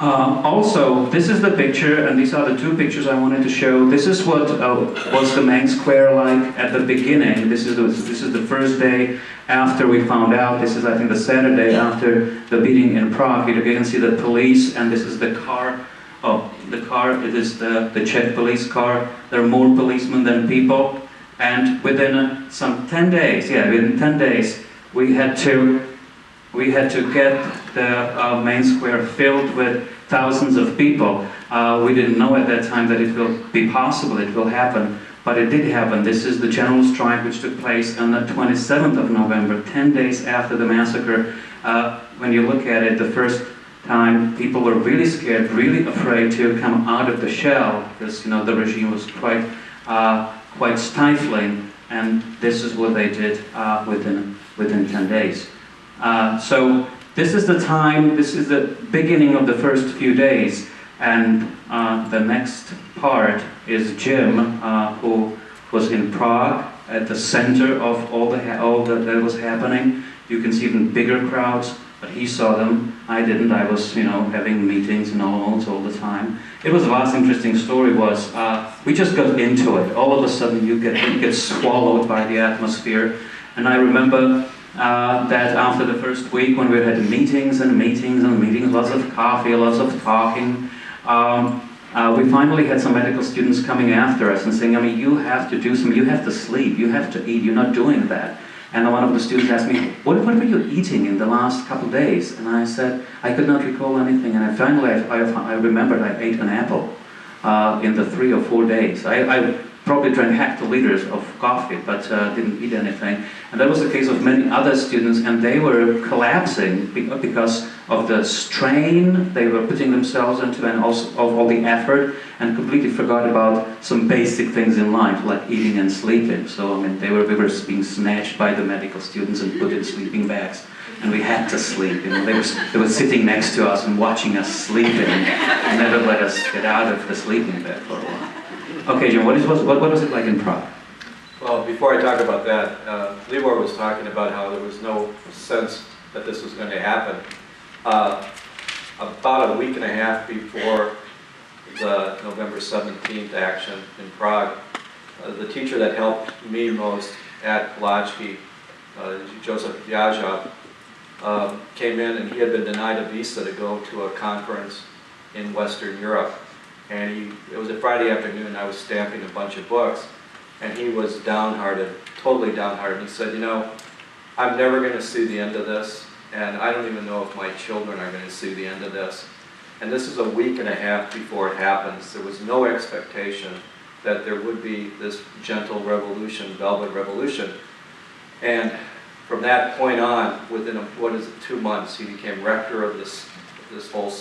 Also, this is the picture, and these are the two pictures I wanted to show. This is what was the main square like at the beginning. This is the first day after we found out. This is, I think, the Saturday after the beating in Prague. You can see the police, and this is the car. Oh, the car, it is the Czech police car. There are more policemen than people. And within some 10 days, within 10 days, we had to get the main square filled with thousands of people. We didn't know at that time that it will be possible, it will happen, but it did happen. This is the general strike which took place on the 27th of November, 10 days after the massacre. When you look at it, the first time people were really scared, really afraid to come out of the shell, because the regime was quite stifling, and this is what they did within 10 days. So this is the time, this is the beginning of the first few days, and the next part is Jim, who was in Prague at the center of all that was happening. You can see even bigger crowds, but he saw them. I didn't. I was, having meetings in Olomouc all the time. It was the last interesting story was we just got into it. All of a sudden, you get swallowed by the atmosphere, and I remember. That after the first week, when we had meetings and meetings and meetings, lots of coffee, lots of talking, we finally had some medical students coming after us and saying, you have to do something, you have to sleep, you have to eat, you're not doing that. And one of the students asked me, what were you eating in the last couple of days? And I said, I could not recall anything. And finally I remembered I ate an apple in the 3 or 4 days. I probably drank hectoliters of coffee, but didn't eat anything. And that was the case of many other students, and they were collapsing because of the strain they were putting themselves into, and also of all the effort, and completely forgot about some basic things in life, like eating and sleeping. So, we were being snatched by the medical students and put in sleeping bags, and we had to sleep. They were sitting next to us and watching us sleeping, and never let us get out of the sleeping bag for a while. Okay, Jim, what was it like in Prague? Well, before I talk about that, Libor was talking about how there was no sense that this was going to happen. About a week and a half before the November 17th action in Prague, the teacher that helped me most at Polaczki, Joseph Yazhov, came in, and he had been denied a visa to go to a conference in Western Europe. And it was a Friday afternoon, I was stamping a bunch of books, and he was downhearted, totally downhearted. He said, I'm never going to see the end of this, and I don't even know if my children are going to see the end of this. And this is a week and a half before it happens. There was no expectation that there would be this gentle revolution, velvet revolution. And from that point on, within 2 months, he became rector of this whole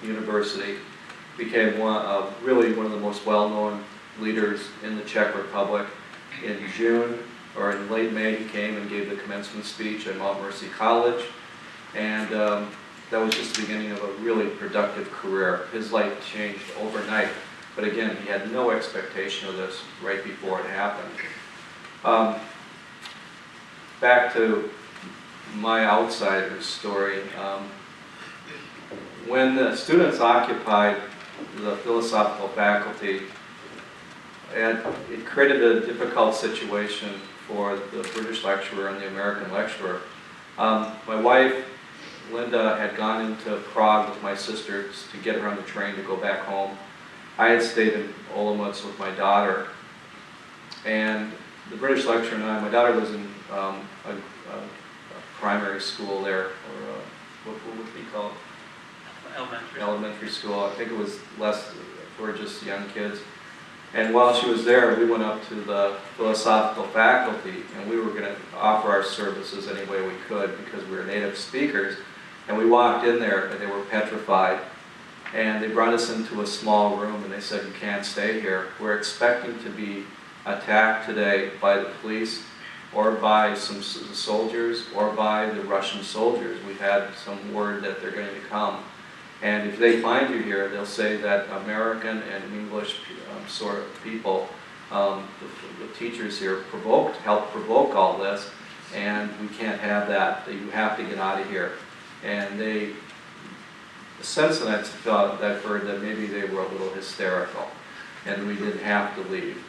university. Became really one of the most well-known leaders in the Czech Republic. In June, or in late May, he came and gave the commencement speech at Mount Mercy College, and that was just the beginning of a really productive career. His life changed overnight, but again, he had no expectation of this right before it happened. Back to my outsider's story. When the students occupied the philosophical faculty, it created a difficult situation for the British lecturer and the American lecturer. My wife, Linda, had gone into Prague with my sisters to get her on the train to go back home. I had stayed in Olomouc with my daughter, and the British lecturer and I, my daughter was in a primary school there, or what would it be called? Elementary school. I think it was less for just young kids. And while she was there, we went up to the philosophical faculty, and we were going to offer our services any way we could because we were native speakers. And we walked in there, and they were petrified. And they brought us into a small room, and they said, "You can't stay here. We're expecting to be attacked today by the police, or by some soldiers, or by the Russian soldiers. We've had some word that they're going to come. And if they find you here, they'll say that American and English sort of people, the teachers here, helped provoke all this, and we can't have that. You have to get out of here." And they sense that I've heard that maybe they were a little hysterical and we didn't have to leave.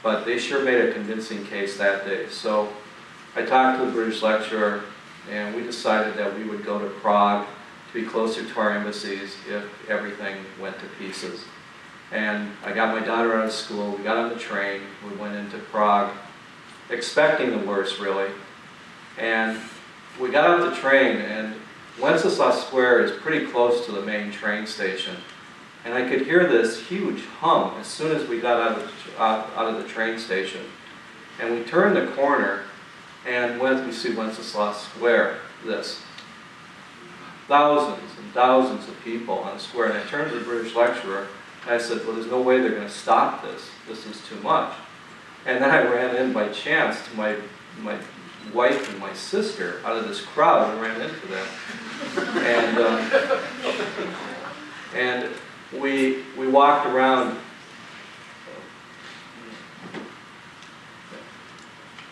But they sure made a convincing case that day. So I talked to the British lecturer, and we decided that we would go to Prague to be closer to our embassies if everything went to pieces. And I got my daughter out of school, we got on the train, we went into Prague, expecting the worst really. And we got off the train, and Wenceslas Square is pretty close to the main train station. And I could hear this huge hum as soon as we got out of the train station. And we turned the corner, and we see Wenceslas Square, this. Thousands and thousands of people on the square. And I turned to the British lecturer, and I said, well, there's no way they're going to stop this. This is too much. And then I ran in by chance to my wife and my sister out of this crowd and ran into them. And we walked around,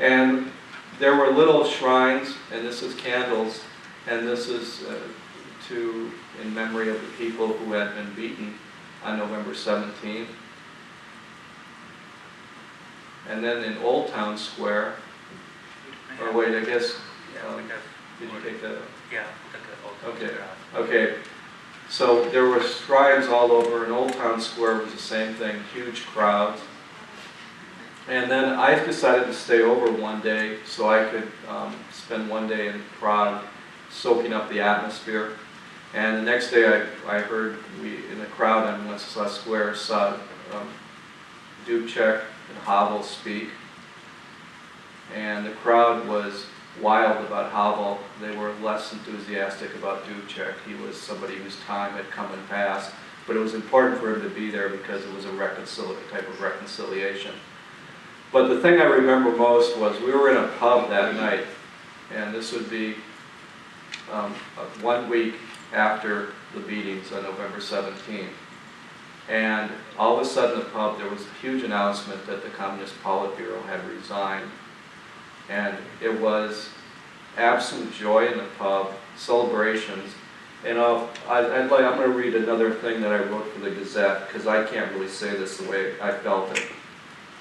and there were little shrines, and this is candles, and this is in memory of the people who had been beaten on November 17th. And then in Old Town Square, or wait, I guess, did you take that? Yeah, okay. Okay. So there were shrines all over, and Old Town Square was the same thing, huge crowds. And then I decided to stay over one day so I could spend one day in Prague soaking up the atmosphere. And the next day I heard in the crowd on Wenceslas Square saw Dubček and Havel speak. And the crowd was wild about Havel. They were less enthusiastic about Dubček. He was somebody whose time had come and passed. But it was important for him to be there because it was a type of reconciliation. But the thing I remember most was we were in a pub that night, and this would be 1 week after the beatings on November 17th. And all of a sudden the pub, there was a huge announcement that the Communist Politburo had resigned. And it was absolute joy in the pub, celebrations. And I'm going to read another thing that I wrote for the Gazette, because I can't really say this the way I felt it.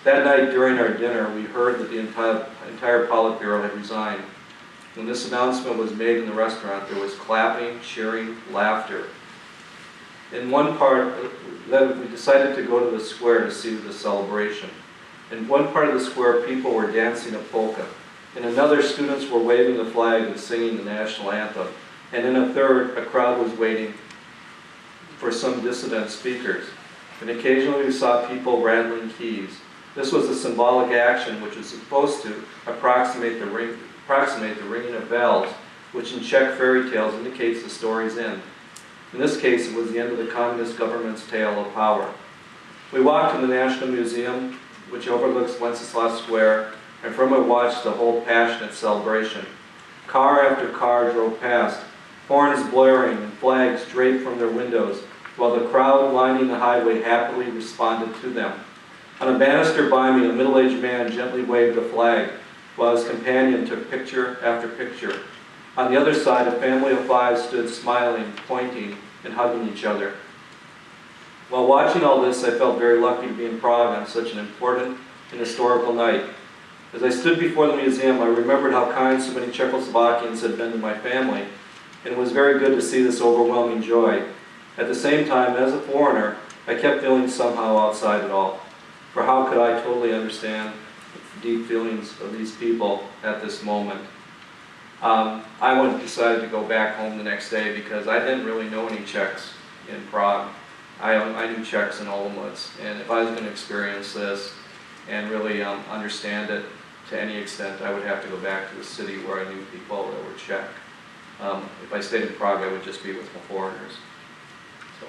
That night during our dinner, we heard that the entire Politburo had resigned. When this announcement was made in the restaurant, there was clapping, cheering, laughter. In one part, then we decided to go to the square to see the celebration. In one part of the square, people were dancing a polka. In another, students were waving the flag and singing the national anthem. And in a third, a crowd was waiting for some dissident speakers. And occasionally we saw people rattling keys. This was a symbolic action which was supposed to approximate the ringing of bells, which in Czech fairy tales indicates the story's end. In this case, it was the end of the communist government's tale of power. We walked to the National Museum, which overlooks Wenceslas Square, and from it watched the whole passionate celebration. Car after car drove past, horns blaring and flags draped from their windows, while the crowd lining the highway happily responded to them. On a banister by me, a middle-aged man gently waved a flag, while his companion took picture after picture. On the other side, a family of 5 stood smiling, pointing, and hugging each other. While watching all this, I felt very lucky to be in Prague on such an important and historical night. As I stood before the museum, I remembered how kind so many Czechoslovakians had been to my family, and it was very good to see this overwhelming joy. At the same time, as a foreigner, I kept feeling somehow outside it all. For how could I totally understand the deep feelings of these people at this moment? I decided to go back home the next day because I didn't really know any Czechs in Prague. I knew Czechs in Olomouc, and if I was going to experience this and really understand it to any extent, I would have to go back to the city where I knew people that were Czech. If I stayed in Prague, I would just be with foreigners. So.